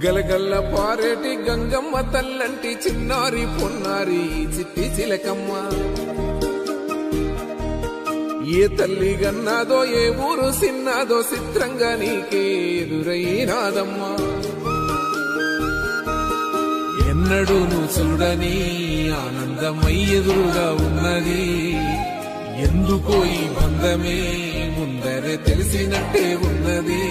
గలగల్ల పారేటి గంగమ్మ తల్లంటి చిన్నారి పొన్నారి చిట్టి చిలకమ్మ ఏ తల్లి గన్నాదో ఏ ఊరు సిన్నాదో చిత్రంగా నీకే ఎదురైనాదమ్మా ఎన్నడూ నువ్వు చూడని ఆనందమై ఎదురుగా ఉన్నది ఎందుకో ఈ బంధమే ముందరే తెలిసినట్టే ఉన్నది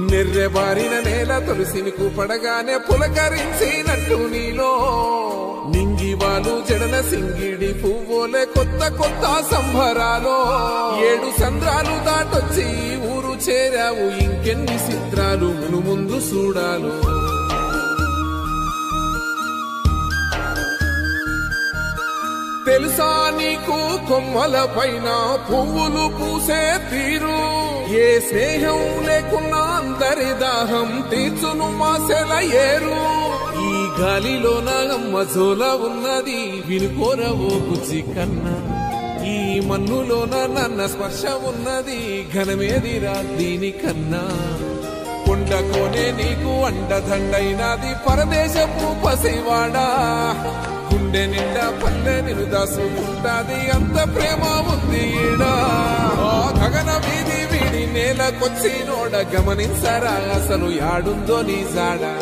నిర్రెబారిన నేల తులసినికు పడగానే పులకరించినట్టు నీలో నింగివాలు జడన సింగిడి పువ్వులే కొత్త కొత్త సంబరాలో 7 సంద్రాలు దాటొచ్చి ఊరు చేరావు ఇంకెన్ని చిత్రాలు మును ముందు చూడాలు తెలుసా నీకు కొమ్మల పైన పువ్వులు పూసే తీరు ఏ స్నేహం లేకున్నా అందరి దాహం తీర్చును మాసెల ఏరు ఈ గాలిలో నాగమ్మ జోల ఉన్నది వినుకోరవో బుజ్జి కన్నా ఈ మన్నులోన నన్న స్పర్శ ఉన్నది ఘనమేదిరా దీనికన్నా కొండకోనే నీకు అండదండైనది పరదేశపు పసివాడా గుండె నిండా పల్లె నిన్ను దాసుకుంటాది అంత ప్రేమ ఉంది ఈడా గగన వీధి వీడి నేలకొచ్చి నోడ గమనించరా అసలు యాడుందో నీ జాడా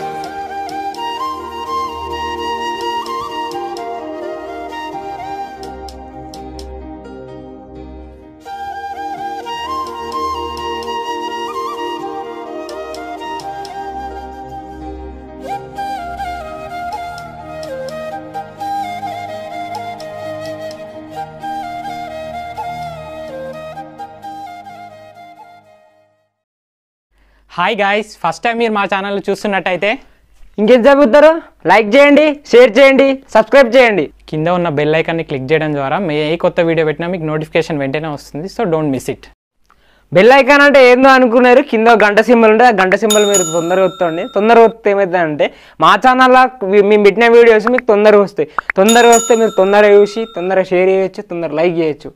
హాయ్ గాయ్స్ ఫస్ట్ టైం మీరు మా ఛానల్ చూస్తున్నట్టయితే ఇంకేం చదువుతారు లైక్ చేయండి షేర్ చేయండి సబ్స్క్రైబ్ చేయండి కింద ఉన్న బెల్ ఐకాన్ని క్లిక్ చేయడం ద్వారా ఏ కొత్త వీడియో పెట్టినా మీకు నోటిఫికేషన్ వెంటనే వస్తుంది so don't miss it bell icon అంటే ఏందో అనుకున్నారు కింద గంట సింబల్ ఉంటే ఆ గంట సింబల్ మీరు తొందరగా వస్తుంది తొందరగా వస్తే ఏమవుతుందంటే మా ఛానల్లో మేము పెట్టిన వీడియోస్ మీకు తొందరగా వస్తాయి మీరు తొందరగా చూసి తొందరగా షేర్ చేయొచ్చు తొందరగా లైక్ చేయొచ్చు